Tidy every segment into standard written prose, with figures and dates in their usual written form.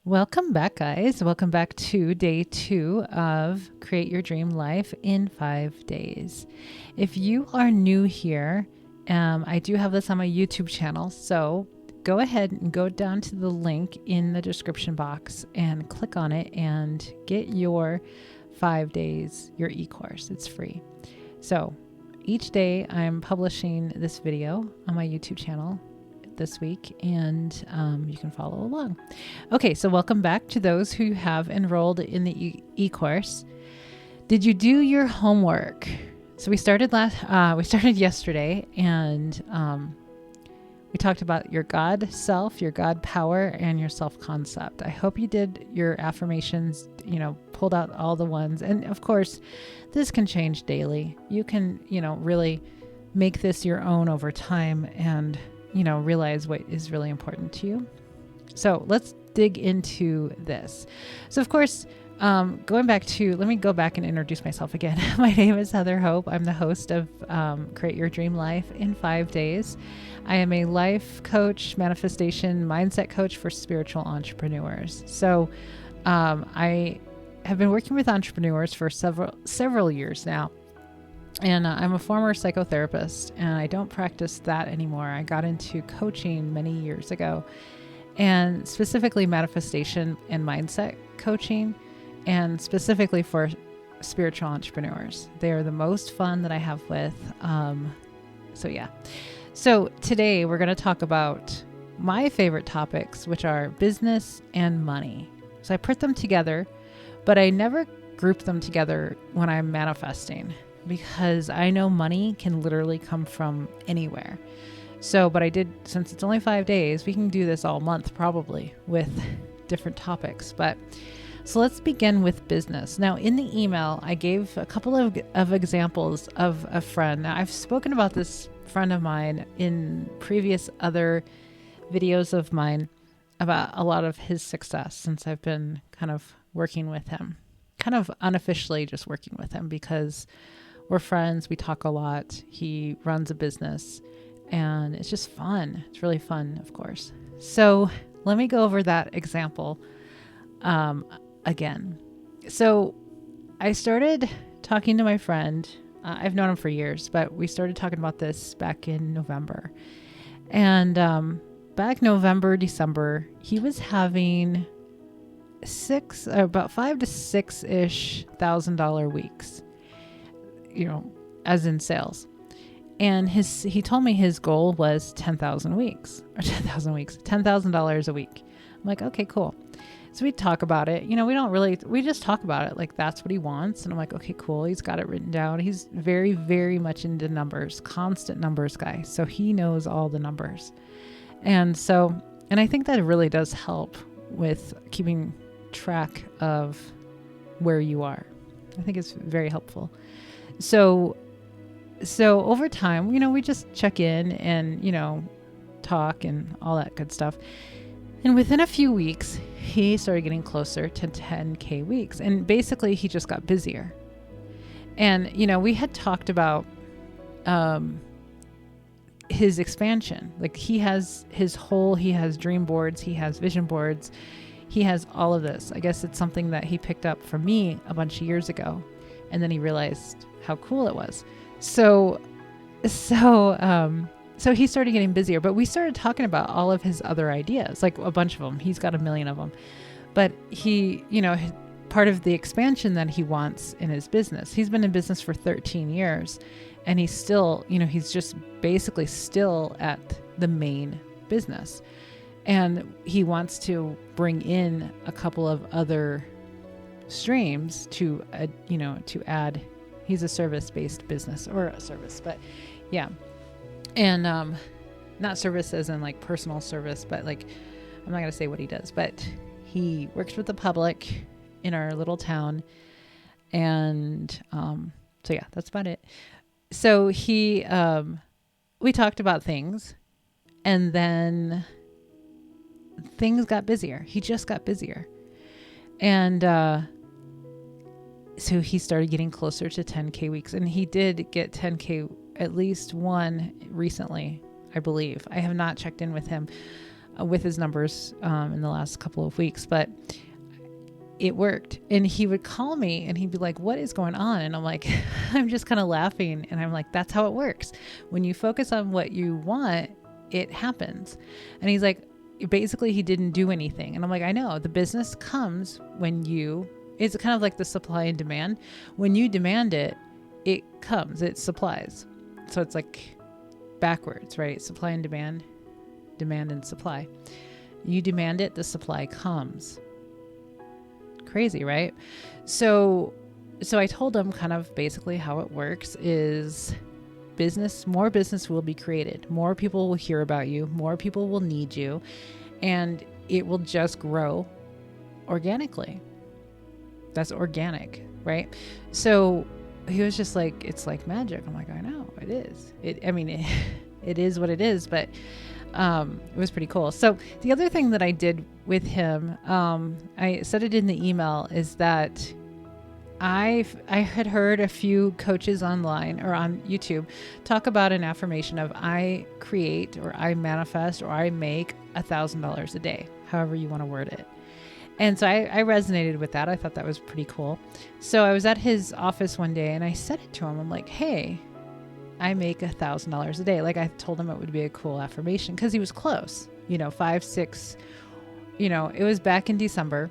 Welcome back, guys. Welcome back to day 2 of Create Your Dream Life in 5 days. If you are new here, I do have this on my YouTube channel, so go ahead and go down to the link in the description box and click on it and get your 5 days, your e-course. It's free. So each day I'm publishing this video on my YouTube channel this week, and you can follow along. Okay, so welcome back to those who have enrolled in the e-course. Did you do your homework? So we started yesterday, and we talked about your God self, your God power, and your self concept. I hope you did your affirmations, pulled out all the ones. And of course, this can change daily. You can, really make this your own over time and realize what is really important to you. So let's dig into this. So of course, let me go back and introduce myself again. My name is Heather Hope. I'm the host of Create Your Dream Life in 5 days. I am a life coach, manifestation, mindset coach for spiritual entrepreneurs. So I have been working with entrepreneurs for several years now. And I'm a former psychotherapist, and I don't practice that anymore. I got into coaching many years ago, and specifically manifestation and mindset coaching, and specifically for spiritual entrepreneurs. They are the most fun that I have with. So today we're going to talk about my favorite topics, which are business and money. So I put them together, but I never group them together when I'm manifesting, because I know money can literally come from anywhere. But I did, since it's only 5 days, we can do this all month probably with different topics. So let's begin with business. Now, in the email, I gave a couple of examples of a friend. Now, I've spoken about this friend of mine in previous other videos of mine about a lot of his success since I've been kind of working with him, kind of unofficially just working with him, because we're friends. We talk a lot. He runs a business, and it's just fun. It's really fun, of course. So let me go over that example again. So I started talking to my friend. I've known him for years, but we started talking about this back in November. And back November, December, he was having about $5,000 to $6,000-ish weeks, as in sales. And he told me his goal was $10,000 a week. I'm like, okay, cool. So we talk about it. We just talk about it. Like, that's what he wants. And I'm like, okay, cool. He's got it written down. He's very, very much into numbers, constant numbers guy. So he knows all the numbers. And I think that really does help with keeping track of where you are. I think it's very helpful. So over time, we just check in and, talk and all that good stuff. And within a few weeks, he started getting closer to 10K weeks. And basically, he just got busier. And, we had talked about his expansion. Like, he has dream boards, he has vision boards, he has all of this. I guess it's something that he picked up from me a bunch of years ago. And then he realized how cool it was. So he started getting busier, but we started talking about all of his other ideas, like a bunch of them. He's got a million of them, but he, part of the expansion that he wants in his business, he's been in business for 13 years and he's still, he's just basically still at the main business, and he wants to bring in a couple of other streams to add. He's a service-based business, or a service, but yeah. And not service as in like personal service, but like, I'm not going to say what he does, but he works with the public in our little town. And that's about it. So we talked about things, and then things got busier. He just got busier. And so he started getting closer to 10K weeks, and he did get 10K, at least one recently, I believe. I have not checked in with him. with his numbers in the last couple of weeks, but it worked. And he would call me and he'd be like, what is going on? And I'm like, I'm just kind of laughing. And I'm like, that's how it works. When you focus on what you want, it happens. And he's like, basically he didn't do anything. And I'm like, I know the business comes when it's kind of like the supply and demand. When you demand it, it comes, it supplies. So it's like backwards, right? Supply and demand and supply. You demand it, the supply comes. Crazy, right? So I told him kind of basically how it works is more business will be created. More people will hear about you. More people will need you. And it will just grow organically. That's organic, right? So he was just like, it's like magic. I'm like, I know it is. It is what it is, but it was pretty cool. So the other thing that I did with him, I said it in the email, is that I had heard a few coaches online or on YouTube talk about an affirmation of I create or I manifest or I make $1,000 a day, however you want to word it. And so I resonated with that. I thought that was pretty cool. So I was at his office one day and I said it to him. I'm like, hey, I make $1,000 a day. Like I told him it would be a cool affirmation because he was close, 5, 6, it was back in December.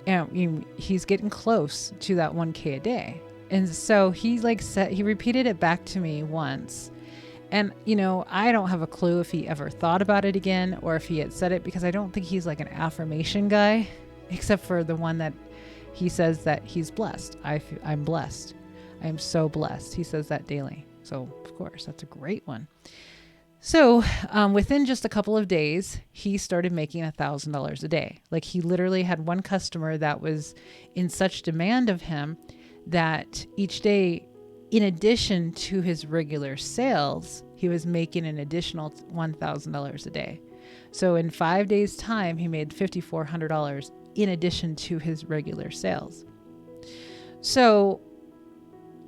And he's getting close to that 1K a day. And so he repeated it back to me once. And, I don't have a clue if he ever thought about it again or if he had said it, because I don't think he's like an affirmation guy, except for the one that he says that he's blessed. I'm blessed. I'm so blessed. He says that daily. So of course, that's a great one. So within just a couple of days, he started making $1,000 a day. Like he literally had one customer that was in such demand of him that each day, in addition to his regular sales, he was making an additional $1,000 a day. So in 5 days' time, he made $5,400 in addition to his regular sales. So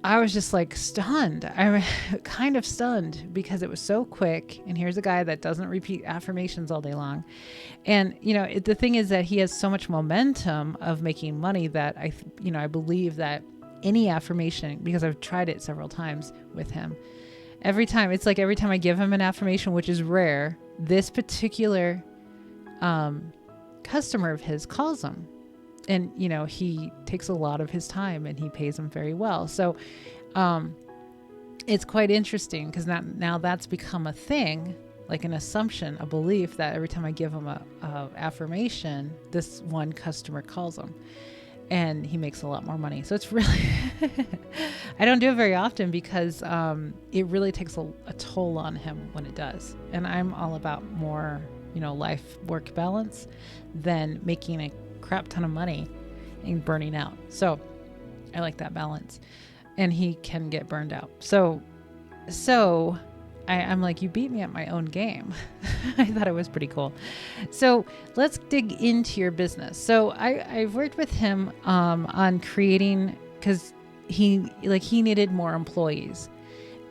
I was just like stunned. I'm kind of stunned because it was so quick. And here's a guy that doesn't repeat affirmations all day long. And, the thing is that he has so much momentum of making money that I believe that any affirmation, because I've tried it several times with him, every time I give him an affirmation, which is rare, this particular customer of his calls him. And, he takes a lot of his time and he pays him very well. So it's quite interesting because now that's become a thing, like an assumption, a belief that every time I give him a affirmation, this one customer calls him and he makes a lot more money. So it's really, I don't do it very often because it really takes a toll on him when it does. And I'm all about more, life-work balance than making a crap ton of money and burning out. So I like that balance, and he can get burned out. So I'm like, you beat me at my own game. I thought it was pretty cool. So let's dig into your business. So I've worked with him on creating, because he needed more employees,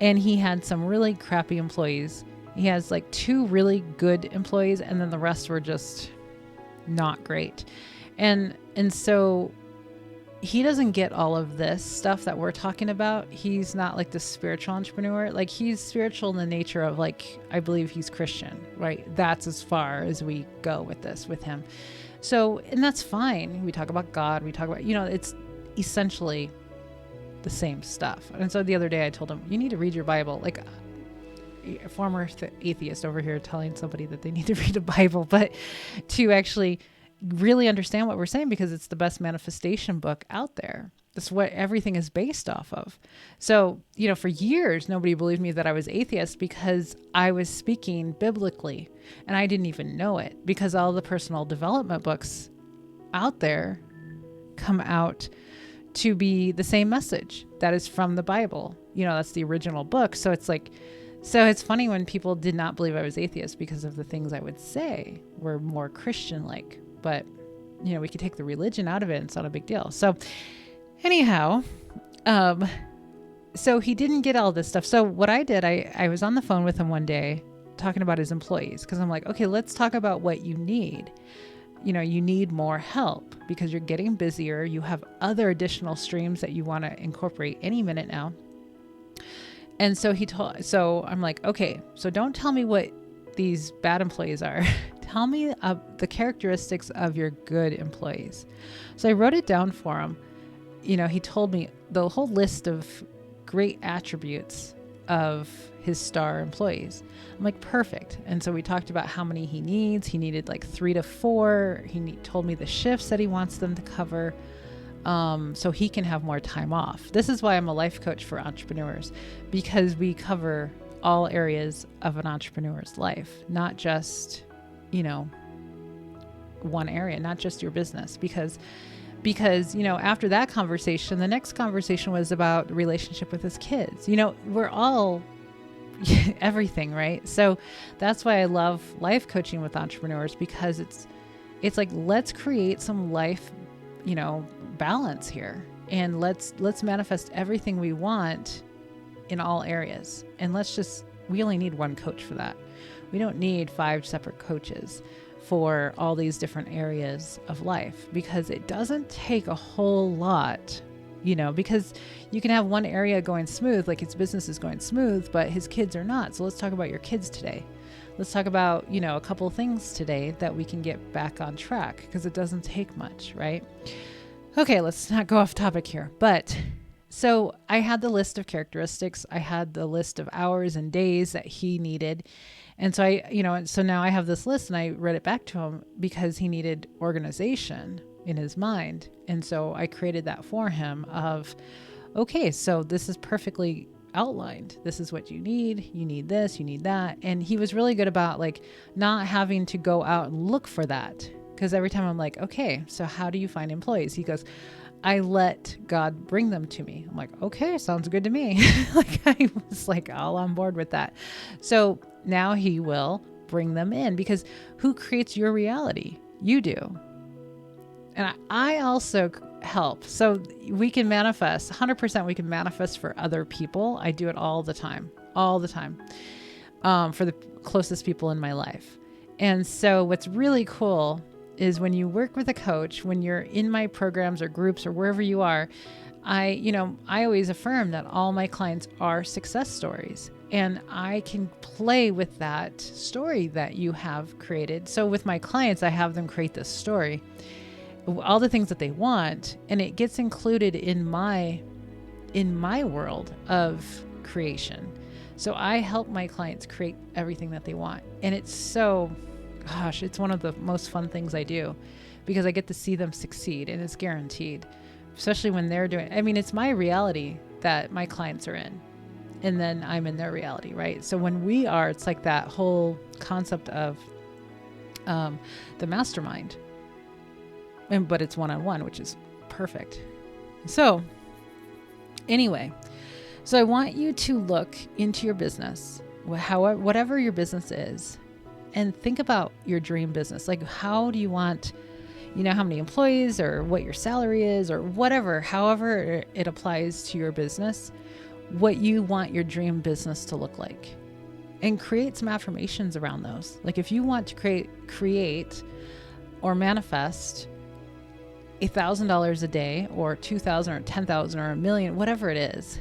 and he had some really crappy employees. He has like 2 really good employees, and then the rest were just not great. And so he doesn't get all of this stuff that we're talking about. He's not like the spiritual entrepreneur. Like he's spiritual in the nature of like, I believe he's Christian, right? That's as far as we go with this with him. So, and that's fine. We talk about God, we talk about, it's essentially the same stuff. And so the other day I told him, you need to read your Bible. Like a former atheist over here telling somebody that they need to read a Bible, but to actually really understand what we're saying, because it's the best manifestation book out there. That's what everything is based off of. So, for years, nobody believed me that I was atheist because I was speaking biblically and I didn't even know it, because all the personal development books out there come out to be the same message that is from the Bible. That's the original book. So it's like, it's funny when people did not believe I was atheist because of the things I would say were more Christian-like. But, we could take the religion out of it and it's not a big deal. So anyhow, so he didn't get all this stuff. So what I did, I was on the phone with him one day talking about his employees, because I'm like, okay, let's talk about what you need. You need more help because you're getting busier. You have other additional streams that you want to incorporate any minute now. And so so I'm like, okay, so don't tell me what these bad employees are. Tell me the characteristics of your good employees. So I wrote it down for him. He told me the whole list of great attributes of his star employees. I'm like, perfect. And so we talked about how many he needs. He needed like 3 to 4. He told me the shifts that he wants them to cover, so he can have more time off. This is why I'm a life coach for entrepreneurs, because we cover all areas of an entrepreneur's life, not just, one area, not just your business. Because after that conversation, the next conversation was about the relationship with his kids. We're all everything, right? So that's why I love life coaching with entrepreneurs, because it's like, let's create some life, balance here, and let's manifest everything we want in all areas. And we only need one coach for that. We don't need 5 separate coaches for all these different areas of life, because it doesn't take a whole lot, because you can have one area going smooth, like his business is going smooth, but his kids are not. So let's talk about your kids today. Let's talk about, a couple of things today that we can get back on track, because it doesn't take much, right? Okay, let's not go off topic here. But so I had the list of characteristics. I had the list of hours and days that he needed. And so so now I have this list, and I read it back to him because he needed organization in his mind. And so I created that for him of, okay, so this is perfectly outlined. This is what you need. You need this, you need that. And he was really good about like not having to go out and look for that. Because every time I'm like, okay, so how do you find employees? He goes, I let God bring them to me. I'm like, okay, sounds good to me. Like I was like all on board with that. So now he will bring them in, because who creates your reality? You do. And I also help. So we can manifest 100%. We can manifest for other people. I do it all the time, for the closest people in my life. And so what's really cool is when you work with a coach, when you're in my programs or groups or wherever you are, I always affirm that all my clients are success stories, and I can play with that story that you have created. So with my clients, I have them create this story, all the things that they want, and it gets included in my world of creation. So I help my clients create everything that they want. And it's it's one of the most fun things I do, because I get to see them succeed, and it's guaranteed, especially when they're doing, it's my reality that my clients are in, and then I'm in their reality, right? So when it's like that whole concept of the mastermind, but it's one-on-one, which is perfect. So anyway, so I want you to look into your business, whatever your business is, and think about your dream business. Like, how do you want, how many employees, or what your salary is, or whatever, however it applies to your business, what you want your dream business to look like, and create some affirmations around those. Like if you want to create or manifest $1,000 a day, or 2,000 or 10,000 or $1 million, whatever it is,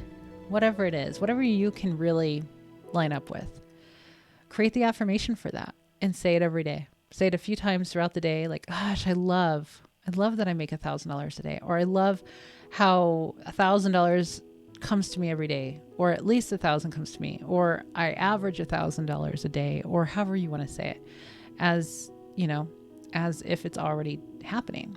whatever you can really line up with, create the affirmation for that and say it every day. Say it a few times throughout the day. Like, gosh, I love that I make $1,000 a day, or I love how $1,000 comes to me every day, or at least 1,000 comes to me, or I average $1,000 a day, or however you want to say it, as if it's already happening.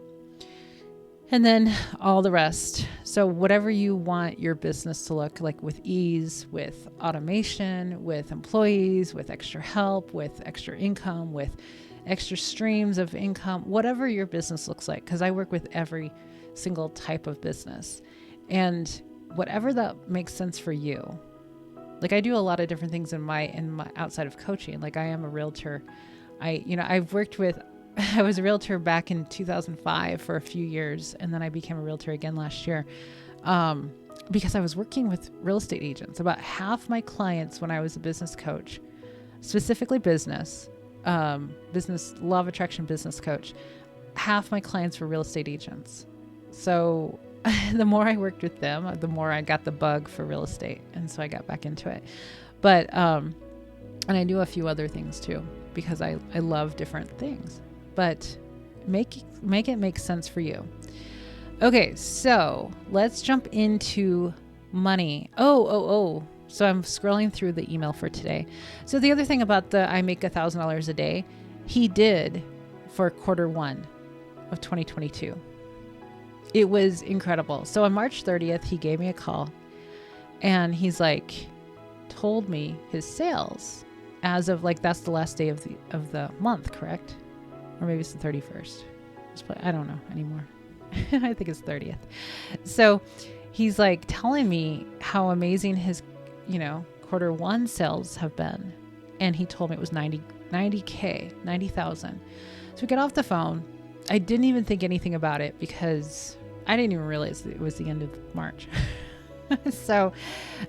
And then all the rest. So whatever you want your business to look like, with ease, with automation, with employees, with extra help, with extra income, with extra streams of income, whatever your business looks like, because I work with every single type of business, and whatever that makes sense for you. Like I do a lot of different things in my outside of coaching. Like I am a realtor. I was a realtor back in 2005 for a few years, and then I became a realtor again last year, because I was working with real estate agents. About half my clients when I was a business coach specifically business, law of attraction business coach. Half my clients were real estate agents. So the more I worked with them, the more I got the bug for real estate. And so I got back into it. But, and I do a few other things too, because I love different things, but make it make sense for you. Okay. So let's jump into money. Oh. So I'm scrolling through the email for today. So the other thing about the I make $1,000 a day, he did for quarter one of 2022. It was incredible. So on March 30th, he gave me a call and he's like, told me his sales as of like, that's the last day of the month, correct? Or maybe it's the 31st. I don't know anymore. I think it's 30th. So he's like telling me how amazing his, quarter one sales have been. And he told me it was 90,000. So we get off the phone. I didn't even think anything about it because I didn't even realize it was the end of March. So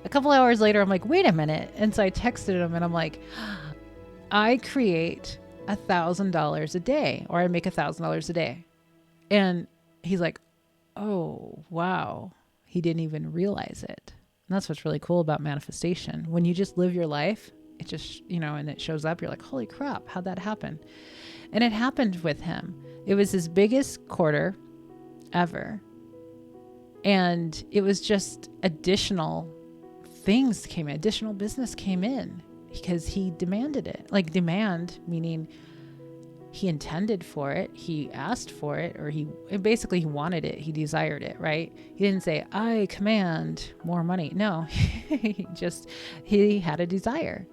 a couple hours later, I'm like, wait a minute. And so I texted him and I'm like, I create $1,000 a day, or I make $1,000 a day. And he's like, oh, wow. He didn't even realize it. And that's what's really cool about manifestation. When you just live your life, it just, and it shows up, you're like, holy crap, how'd that happen? And it happened with him. It was his biggest quarter ever. And it was just additional things came in, additional business came in because he demanded it. Like demand, meaning he intended for it, he asked for it, or he wanted it, he desired it, right? He didn't say, I command more money. No, he had a desire.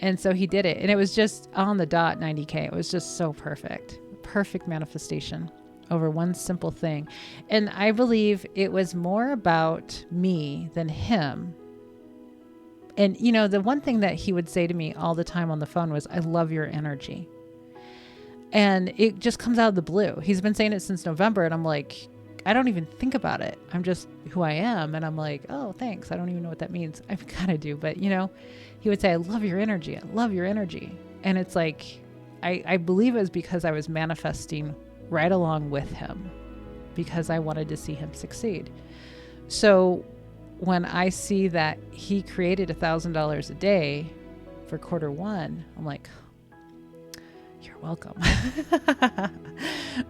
And so he did it. And it was just on the dot 90K. It was just so perfect manifestation over one simple thing. And I believe it was more about me than him. And, the one thing that he would say to me all the time on the phone was, I love your energy. And it just comes out of the blue. He's been saying it since November. And I'm like, I don't even think about it. I'm just who I am. And I'm like, oh, thanks. I don't even know what that means. I kind of do. But, he would say, I love your energy. I love your energy. And it's like, I believe it was because I was manifesting right along with him because I wanted to see him succeed. So when I see that he created $1,000 a day for quarter one, I'm like, you're welcome.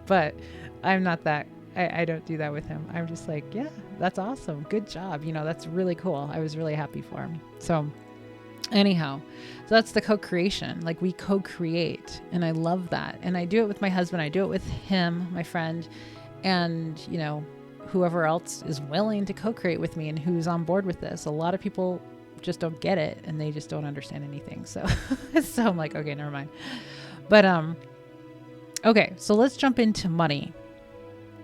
But I'm not that, I don't do that with him. I'm just like, yeah, that's awesome. Good job. That's really cool. I was really happy for him. So anyhow, so that's the co-creation. Like we co-create, and I love that. And I do it with my husband. I do it with him, my friend, and whoever else is willing to co-create with me and who's on board with this. A lot of people just don't get it and they just don't understand anything. So, so I'm like, okay, never mind. But, okay. So let's jump into money.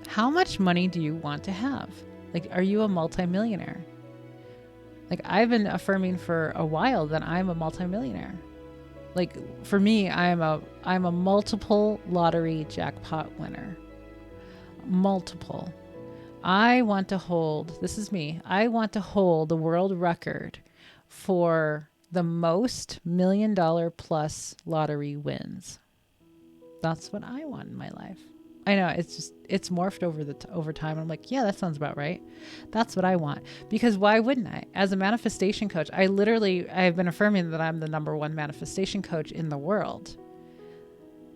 How much money do you want to have? Like, are you a multimillionaire? Like I've been affirming for a while that I'm a multimillionaire. Like for me, I'm a multiple lottery jackpot winner. Multiple. I want to hold the world record for the most $1 million plus lottery wins. That's what I want in my life. I know it's morphed over time. I'm like, yeah, that sounds about right. That's what I want. Because why wouldn't I? As a manifestation coach, I've been affirming that I'm the number one manifestation coach in the world.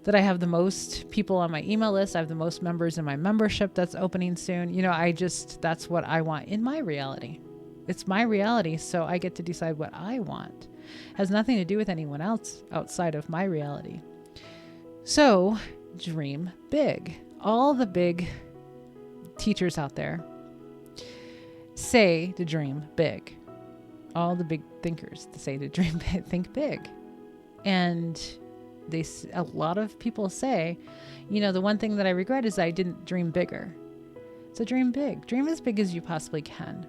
That I have the most people on my email list. I have the most members in my membership that's opening soon. That's what I want in my reality. It's my reality, so I get to decide what I want. It has nothing to do with anyone else outside of my reality. So, dream big. All the big teachers out there say to dream big. All the big thinkers say to dream big, think big. And a lot of people say, the one thing that I regret is I didn't dream bigger. So dream big. Dream as big as you possibly can.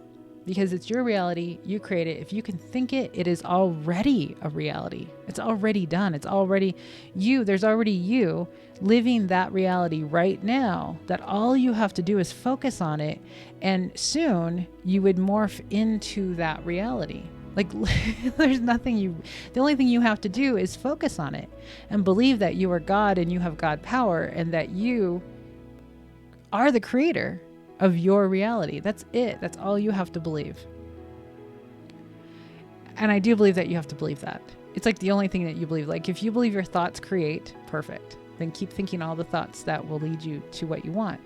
Because it's your reality, you create it. If you can think it, it is already a reality. It's already done. It's already you. There's already you living that reality right now, that all you have to do is focus on it. And soon you would morph into that reality. Like there's nothing the only thing you have to do is focus on it and believe that you are God and you have God power and that you are the creator of your reality. That's it. That's all you have to believe. And I do believe that you have to believe that. It's like the only thing that you believe. Like if you believe your thoughts create, perfect. Then keep thinking all the thoughts that will lead you to what you want.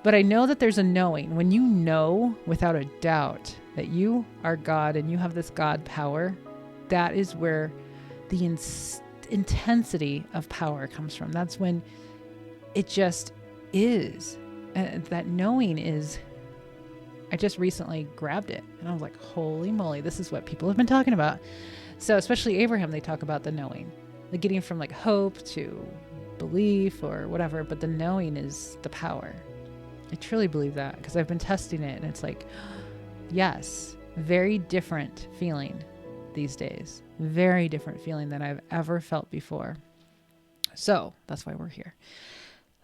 But I know that there's a knowing. When you know without a doubt that you are God and you have this God power, that is where the intensity of power comes from. That's when it just is. That knowing is, I just recently grabbed it and I was like, holy moly, this is what people have been talking about. So especially Abraham, they talk about the knowing, like getting from like hope to belief or whatever, but the knowing is the power. I truly believe that because I've been testing it and it's like, yes, very different feeling these days. Very different feeling than I've ever felt before. So that's why we're here.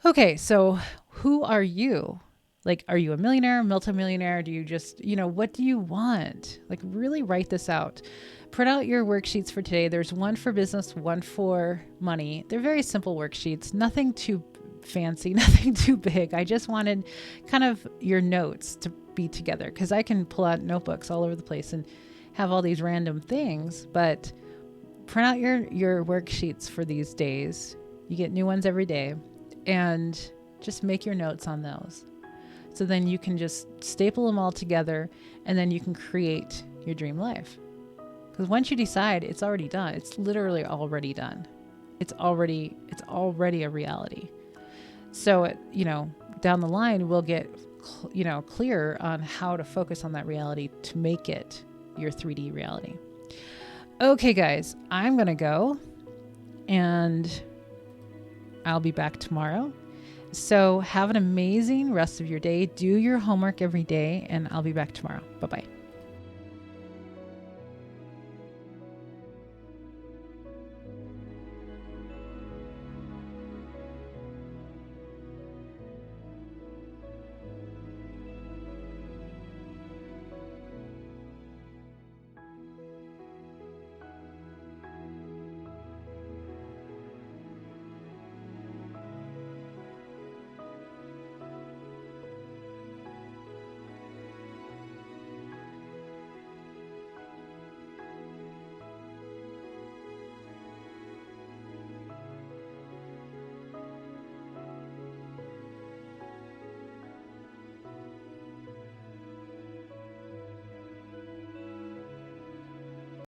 Okay, so who are you? Like, are you a millionaire, multimillionaire? Do you just, what do you want? Like, really write this out. Print out your worksheets for today. There's one for business, one for money. They're very simple worksheets, nothing too fancy, nothing too big. I just wanted kind of your notes to be together because I can pull out notebooks all over the place and have all these random things, but print out your worksheets for these days. You get new ones every day and just make your notes on those. So then you can just staple them all together and then you can create your dream life. Because once you decide, it's already done. It's literally already done. It's already a reality. So, down the line, we'll get, clearer on how to focus on that reality to make it your 3D reality. Okay, guys, I'm going to go and I'll be back tomorrow. So have an amazing rest of your day. Do your homework every day and I'll be back tomorrow. Bye-bye.